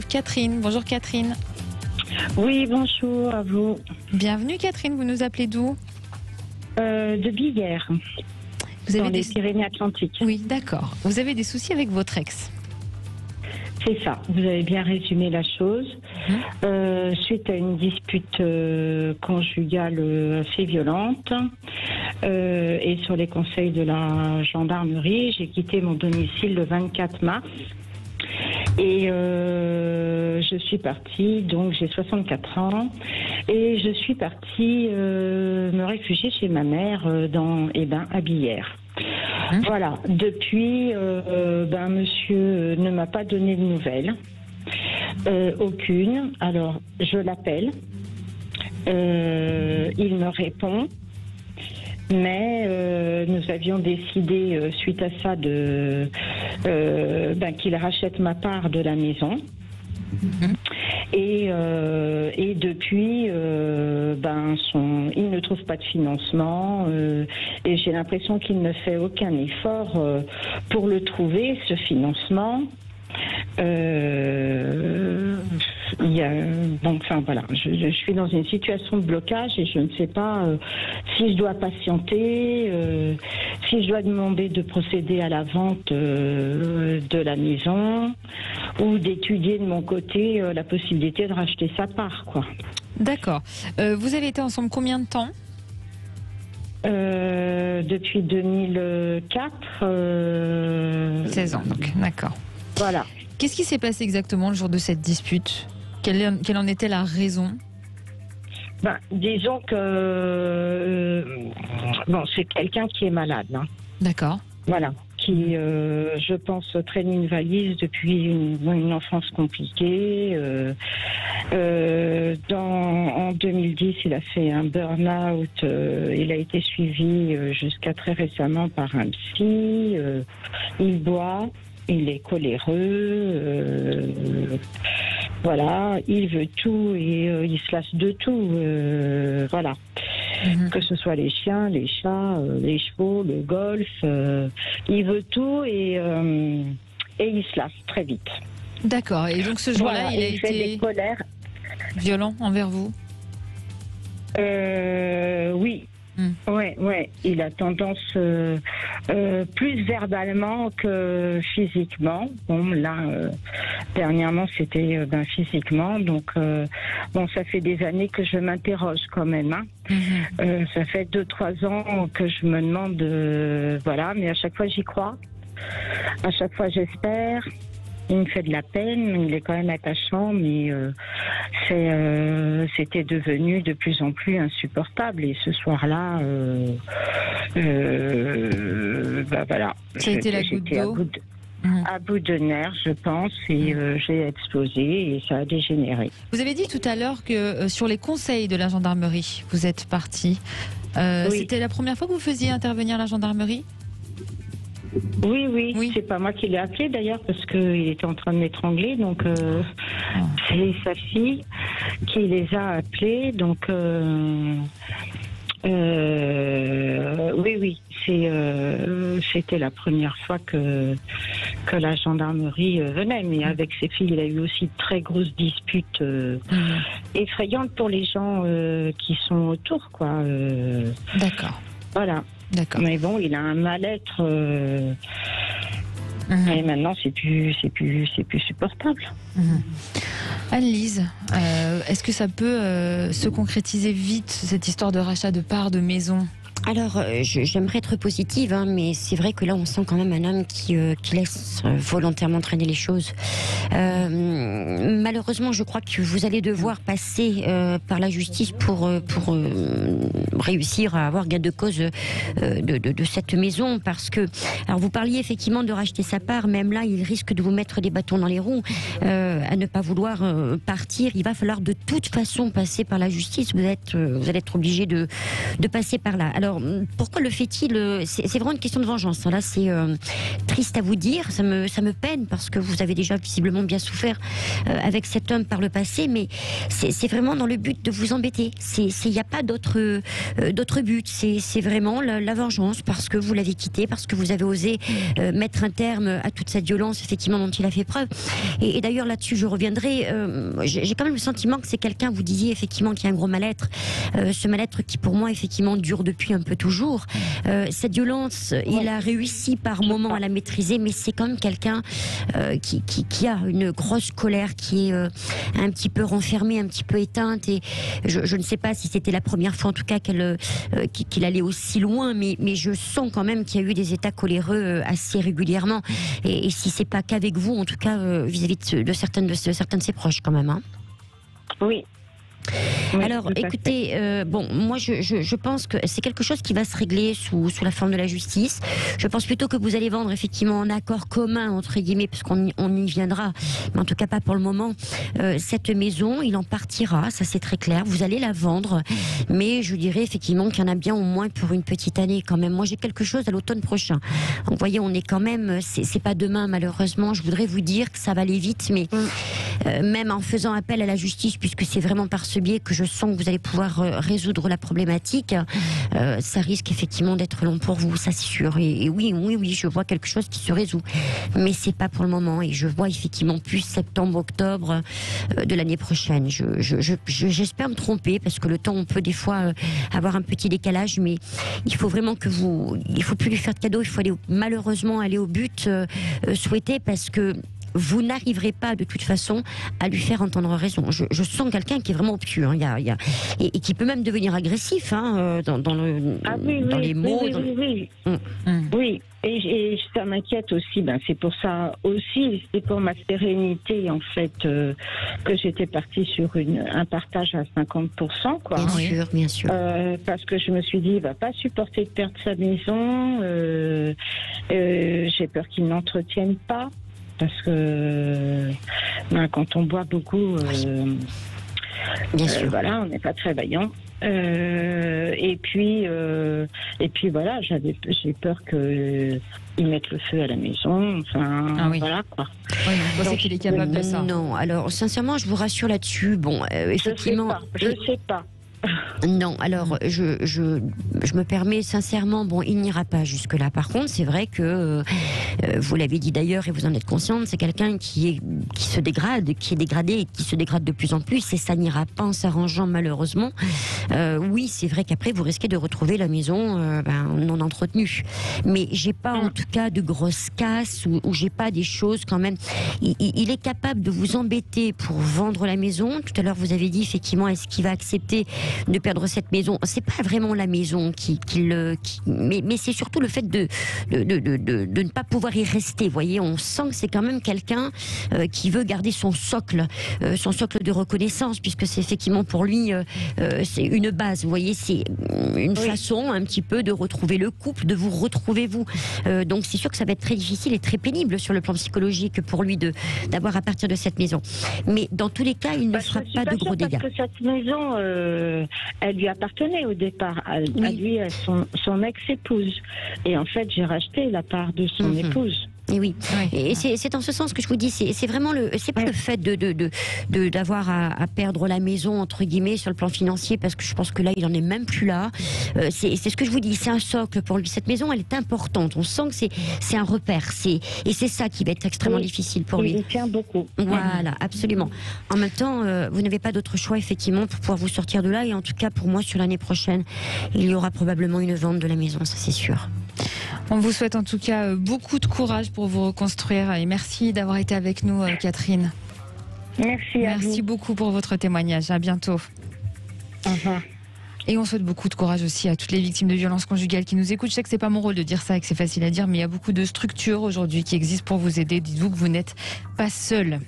Catherine. Bonjour Catherine. Oui, bonjour à vous. Bienvenue Catherine, vous nous appelez d'où? De Billère, Vous avez dans des... les Pyrénées-Atlantiques. Oui, d'accord. Vous avez des soucis avec votre ex? C'est ça, vous avez bien résumé la chose. Suite à une dispute conjugale assez violente et sur les conseils de la gendarmerie, j'ai quitté mon domicile le 24 mars. Et je suis partie, donc j'ai 64 ans, et je suis partie me réfugier chez ma mère à Billère. Voilà, depuis, monsieur ne m'a pas donné de nouvelles, aucune. Alors, je l'appelle, il me répond. Mais nous avions décidé, suite à ça, qu'il rachète ma part de la maison. Et depuis, il ne trouve pas de financement et j'ai l'impression qu'il ne fait aucun effort pour le trouver, ce financement. Je suis dans une situation de blocage et je ne sais pas si je dois patienter, si je dois demander de procéder à la vente de la maison ou d'étudier de mon côté la possibilité de racheter sa part, quoi. D'accord. Vous avez été ensemble combien de temps? Depuis 2004. 16 ans, donc, d'accord. Voilà. Qu'est-ce qui s'est passé exactement le jour de cette dispute? Quelle en était la raison? Disons que c'est quelqu'un qui est malade. Hein. D'accord. Voilà. Qui, je pense, traîne une valise depuis une enfance compliquée. En 2010, il a fait un burn-out. Il a été suivi jusqu'à très récemment par un psy. Il boit. Il est coléreux, voilà, il veut tout et il se lasse de tout, voilà. Que ce soit les chiens, les chats, les chevaux, le golf, il veut tout et il se lasse très vite. D'accord, et donc ce jour-là, il a fait été des colères. Violent envers vous? Oui. Ouais, il a tendance plus verbalement que physiquement. Bon, là, dernièrement, c'était physiquement. Donc, ça fait des années que je m'interroge quand même. Hein. Ça fait 2-3 ans que je me demande, mais à chaque fois, j'y crois. À chaque fois, j'espère. Il me fait de la peine, il est quand même attachant, mais c'était devenu de plus en plus insupportable. Et ce soir-là, voilà. Ça a été la goutte d'eau. À bout de nerfs, je pense, et j'ai explosé et ça a dégénéré. Vous avez dit tout à l'heure que sur les conseils de la gendarmerie, vous êtes parti. Oui. C'était la première fois que vous faisiez intervenir la gendarmerie? Oui. C'est pas moi qui l'ai appelé d'ailleurs parce qu'il était en train de m'étrangler, donc c'est sa fille qui les a appelés, donc oui, c'était la première fois que la gendarmerie venait, mais avec ses filles, il a eu aussi de très grosses disputes effrayantes pour les gens qui sont autour, quoi. D'accord. Voilà. D'accord. Mais bon, il a un mal-être. Et maintenant, c'est plus supportable. Anne-Lise, est-ce que ça peut se concrétiser vite, cette histoire de rachat de parts de maison? Alors, j'aimerais être positive, hein, mais c'est vrai que là, on sent quand même un homme qui laisse volontairement traîner les choses. Malheureusement, je crois que vous allez devoir passer par la justice pour réussir à avoir gain de cause de cette maison, parce que, alors vous parliez effectivement de racheter sa part, même là, il risque de vous mettre des bâtons dans les roues, à ne pas vouloir partir. Il va falloir de toute façon passer par la justice. Vous allez être obligé de passer par là. Alors, Alors, pourquoi le fait-il? C'est vraiment une question de vengeance. Là, c'est triste à vous dire. Ça me peine parce que vous avez déjà visiblement bien souffert avec cet homme par le passé, mais c'est vraiment dans le but de vous embêter. Il n'y a pas d'autre but. C'est vraiment la vengeance parce que vous l'avez quitté, parce que vous avez osé mettre un terme à toute cette violence, effectivement, dont il a fait preuve. Et d'ailleurs, là-dessus, je reviendrai. J'ai quand même le sentiment que c'est quelqu'un, vous disiez effectivement, qui a un gros mal-être. Ce mal-être qui, pour moi, effectivement, dure depuis un peu toujours. Cette violence, il a réussi par moments à la maîtriser, mais c'est quand même quelqu'un qui a une grosse colère, qui est un petit peu renfermée, un petit peu éteinte. Et je ne sais pas si c'était la première fois, en tout cas, qu'il allait aussi loin, mais je sens quand même qu'il y a eu des états coléreux assez régulièrement. Et si c'est pas qu'avec vous, en tout cas, vis-à-vis de certains de ses proches, quand même. Hein. Oui. Alors, écoutez, moi, je pense que c'est quelque chose qui va se régler sous la forme de la justice. Je pense plutôt que vous allez vendre effectivement en accord commun, entre guillemets, parce qu'on y viendra, mais en tout cas pas pour le moment. Cette maison, il en partira, ça c'est très clair. Vous allez la vendre, mais je dirais effectivement qu'il y en a bien au moins pour une petite année quand même. Moi, j'ai quelque chose à l'automne prochain. Donc, vous voyez, on est quand même, c'est pas demain malheureusement. Je voudrais vous dire que ça va aller vite, mais même en faisant appel à la justice, puisque c'est vraiment par ce biais que je sens que vous allez pouvoir résoudre la problématique, ça risque effectivement d'être long pour vous, ça c'est sûr. Et oui, je vois quelque chose qui se résout, mais c'est pas pour le moment. Et je vois effectivement plus septembre, octobre de l'année prochaine. J'espère me tromper parce que le temps, on peut des fois avoir un petit décalage, mais il faut vraiment il faut plus lui faire de cadeau. Il faut malheureusement aller au but souhaité, parce que vous n'arriverez pas de toute façon à lui faire entendre raison. Je sens quelqu'un qui est vraiment obtus, hein, et qui peut même devenir agressif dans les mots. Oui. Et ça m'inquiète aussi. C'est pour ça aussi, c'est pour ma sérénité en fait que j'étais partie sur un partage à 50%, quoi. Bien sûr. Parce que je me suis dit, il va pas supporter de perdre sa maison. J'ai peur qu'il n'entretienne pas. Parce que quand on boit beaucoup, bien sûr. voilà, on n'est pas très vaillant. Et puis voilà, j'ai peur qu'il mette le feu à la maison. Enfin, voilà quoi. Oui, vous pensez qu'il est capable de ça? Non, alors sincèrement, je vous rassure là-dessus. Bon, effectivement. Je sais pas. Non, alors je me permets sincèrement, il n'ira pas jusque-là. Par contre, c'est vrai que vous l'avez dit d'ailleurs et vous en êtes consciente, c'est quelqu'un qui se dégrade, qui est dégradé et qui se dégrade de plus en plus, et ça n'ira pas en s'arrangeant malheureusement. Oui, c'est vrai qu'après vous risquez de retrouver la maison non entretenue. Mais j'ai pas en tout cas de grosses casses ou j'ai pas des choses quand même. Il est capable de vous embêter pour vendre la maison. Tout à l'heure vous avez dit effectivement, est-ce qu'il va accepter de perdre cette maison? C'est pas vraiment la maison mais c'est surtout le fait de ne pas pouvoir y rester. Vous voyez, on sent que c'est quand même quelqu'un qui veut garder son socle de reconnaissance, puisque c'est effectivement pour lui c'est une base. Vous voyez, c'est une façon un petit peu de retrouver le couple, de vous retrouver vous. Donc c'est sûr que ça va être très difficile et très pénible sur le plan psychologique pour lui d'avoir à partir de cette maison. Mais dans tous les cas, il ne fera pas de gros dégâts. Parce que cette maison, elle lui appartenait au départ, à lui, à son ex-épouse. Et en fait, j'ai racheté la part de son épouse. Et oui, et c'est en ce sens que je vous dis, c'est vraiment c'est pas le fait d'avoir à perdre la maison entre guillemets sur le plan financier, parce que je pense que là il en est même plus là. C'est ce que je vous dis, c'est un socle pour lui. Cette maison, elle est importante. On sent que c'est un repère. Et c'est ça qui va être extrêmement difficile pour lui. Il tient beaucoup. Voilà, absolument. En même temps, vous n'avez pas d'autre choix effectivement pour pouvoir vous sortir de là. Et en tout cas pour moi, sur l'année prochaine, il y aura probablement une vente de la maison, ça c'est sûr. On vous souhaite en tout cas beaucoup de courage pour vous reconstruire, et merci d'avoir été avec nous, Catherine. Merci beaucoup pour votre témoignage. À bientôt. Au revoir. Et on souhaite beaucoup de courage aussi à toutes les victimes de violences conjugales qui nous écoutent. Je sais que c'est pas mon rôle de dire ça et que c'est facile à dire, mais il y a beaucoup de structures aujourd'hui qui existent pour vous aider. Dites-vous que vous n'êtes pas seul.